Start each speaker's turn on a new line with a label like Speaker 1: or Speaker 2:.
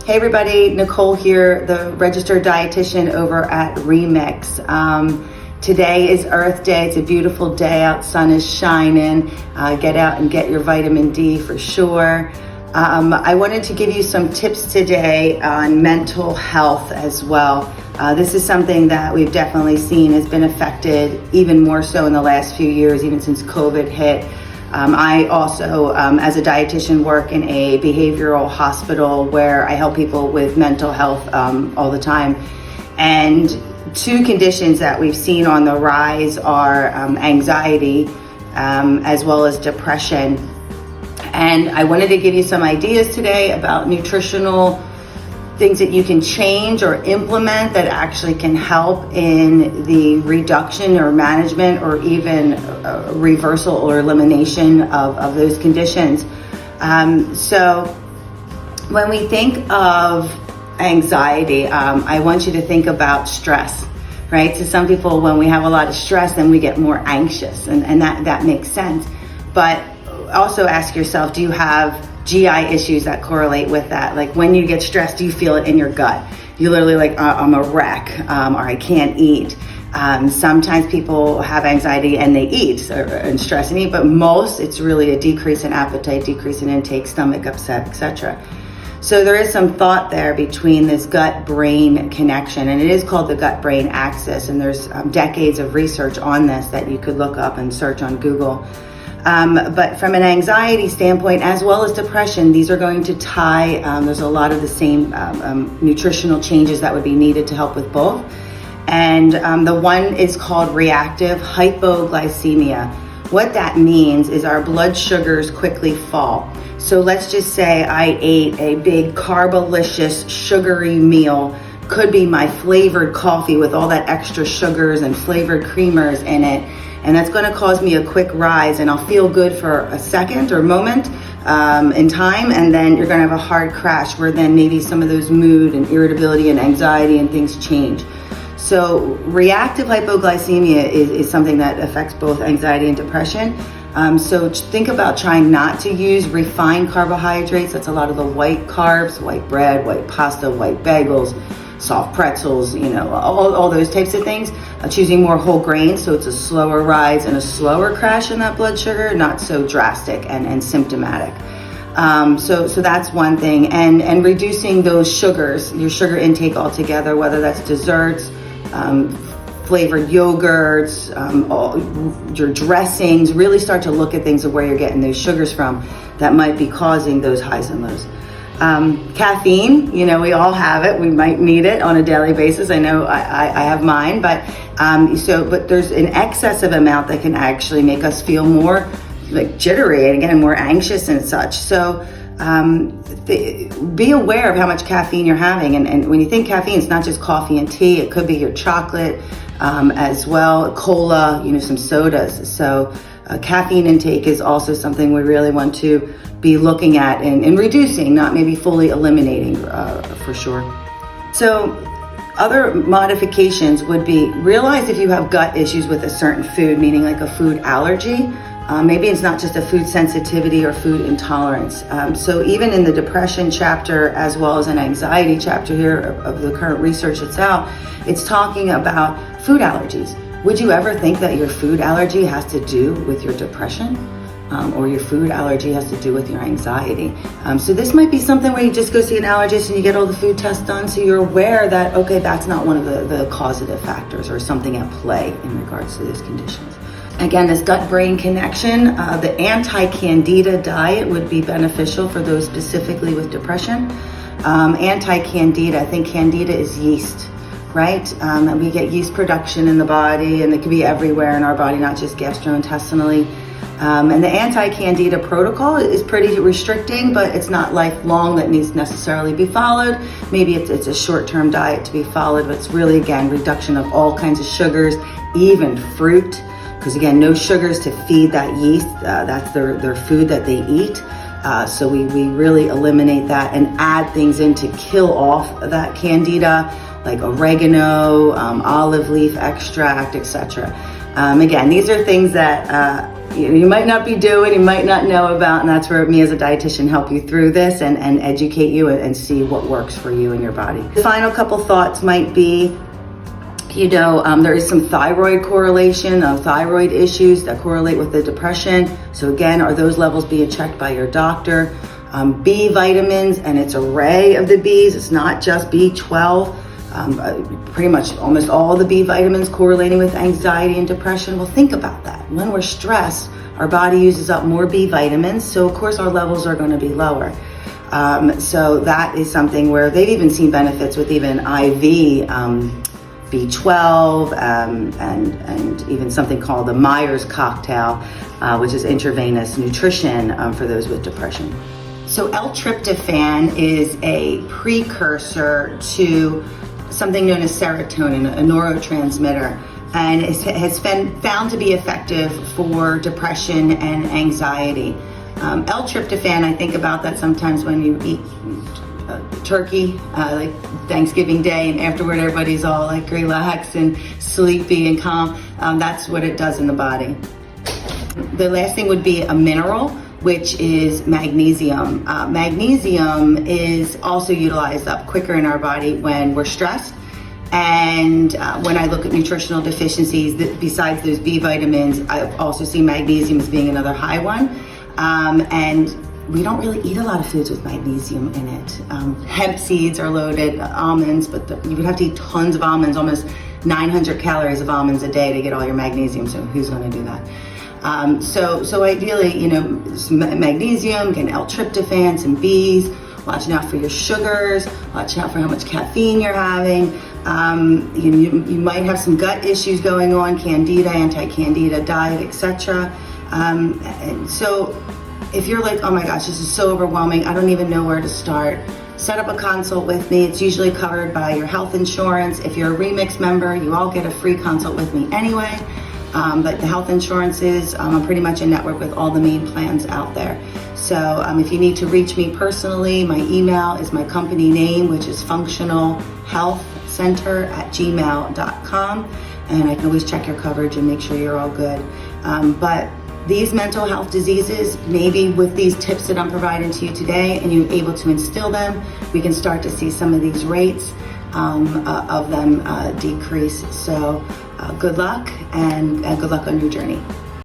Speaker 1: Hey everybody, Nicole here, the registered dietitian over at Remix. Today is Earth Day. It's a beautiful day out, sun is shining. Get out and get your vitamin D for sure. I wanted to give you some tips today on mental health as well. This is something that we've definitely seen has been affected even more so in the last few years, even since COVID hit. I also, as a dietitian, work in a behavioral hospital where I help people with mental health all the time. And two conditions that we've seen on the rise are anxiety as well as depression. And I wanted to give you some ideas today about nutritional things that you can change or implement that actually can help in the reduction or management or even reversal or elimination of those conditions. So when we think of anxiety, I want you to think about stress, right? So some people, when we have a lot of stress, then we get more anxious, and that makes sense. But also ask yourself, do you have GI issues that correlate with that? Like when you get stressed, do you feel it in your gut? You literally like, I'm a wreck, or I can't eat. Sometimes people have anxiety and they eat and stress and eat, but most it's really a decrease in appetite, decrease in intake, stomach upset, etc. So there is some thought there between this gut-brain connection, and it is called the gut-brain axis, and there's decades of research on this that you could look up and search on Google. But from an anxiety standpoint, as well as depression, these are going to tie, there's a lot of the same nutritional changes that would be needed to help with both. And the one is called reactive hypoglycemia. What that means is our blood sugars quickly fall. So let's just say I ate a big carbolicious sugary meal, could be my flavored coffee with all that extra sugars and flavored creamers in it. And that's going to cause me a quick rise, and I'll feel good for a second or moment in time, and then you're going to have a hard crash where then maybe some of those mood and irritability and anxiety and things change. So reactive hypoglycemia is something that affects both anxiety and depression. So think about trying not to use refined carbohydrates. That's a lot of the white carbs, white bread, white pasta, white bagels, soft pretzels, all those types of things. Choosing more whole grains, so it's a slower rise and a slower crash in that blood sugar, not so drastic and symptomatic. So that's one thing. And reducing those sugars, your sugar intake altogether, whether that's desserts, flavored yogurts, all your dressings, really start to look at things of where you're getting those sugars from that might be causing those highs and lows. Caffeine, we all have it. We might need it on a daily basis. I know I have mine, but there's an excessive amount that can actually make us feel more like jittery and again, more anxious and such. So be aware of how much caffeine you're having. And when you think caffeine, it's not just coffee and tea. It could be your chocolate as well, cola, some sodas. So caffeine intake is also something we really want to be looking at and reducing, not maybe fully eliminating for sure. So other modifications would be realize if you have gut issues with a certain food, meaning like a food allergy. Maybe it's not just a food sensitivity or food intolerance. So even in the depression chapter, as well as an anxiety chapter here of the current research that's out, it's talking about food allergies. Would you ever think that your food allergy has to do with your depression? Or your food allergy has to do with your anxiety. So this might be something where you just go see an allergist and you get all the food tests done, so you're aware that, okay, that's not one of the causative factors or something at play in regards to these conditions. Again, this gut-brain connection, the anti-candida diet would be beneficial for those specifically with depression. Anti-candida, I think candida is yeast, right? And we get yeast production in the body, and it can be everywhere in our body, not just gastrointestinally. And the anti-candida protocol is pretty restricting, but it's not lifelong that needs to necessarily be followed. Maybe it's a short-term diet to be followed, but it's really, again, reduction of all kinds of sugars, even fruit, because again, no sugars to feed that yeast. That's their food that they eat. So we really eliminate that and add things in to kill off that candida, like oregano, olive leaf extract, etc. Again, these are things that you might not be doing, you might not know about, and that's where me as a dietitian help you through this and educate you and see what works for you and your body. The final couple thoughts might be, there is some thyroid correlation, thyroid issues that correlate with the depression. So again, are those levels being checked by your doctor? B vitamins and its array of the Bs, it's not just B12. Pretty much almost all the B vitamins correlating with anxiety and depression. Well, think about that. When we're stressed, our body uses up more B vitamins, so of course our levels are going to be lower. So that is something where they've even seen benefits with even IV B12 and even something called the Myers cocktail, which is intravenous nutrition for those with depression. So L-tryptophan is a precursor to something known as serotonin, a neurotransmitter, and it has been found to be effective for depression and anxiety. L-tryptophan, I think about that sometimes when you eat turkey, like Thanksgiving Day, and afterward everybody's all like relaxed and sleepy and calm. That's what it does in the body. The last thing would be a mineral, which is magnesium. Magnesium is also utilized up quicker in our body when we're stressed. And when I look at nutritional deficiencies, besides those B vitamins, I also see magnesium as being another high one. And we don't really eat a lot of foods with magnesium in it. Hemp seeds are loaded, almonds, but you would have to eat tons of almonds, almost 900 calories of almonds a day to get all your magnesium, so who's gonna do that? So ideally, some magnesium, again, L-tryptophan, some Bs, watching out for your sugars, watching out for how much caffeine you're having. You might have some gut issues going on, candida, anti-candida diet, etc. And so if you're like, oh my gosh, this is so overwhelming, I don't even know where to start, set up a consult with me. It's usually covered by your health insurance. If you're a Remix member, you all get a free consult with me anyway. But the health insurances, I'm pretty much in network with all the main plans out there. So if you need to reach me personally, my email is my company name, which is functionalhealthcenter@gmail.com. And I can always check your coverage and make sure you're all good. But these mental health diseases, maybe with these tips that I'm providing to you today and you're able to instill them, we can start to see some of these rates of them decrease. So good luck and good luck on your journey.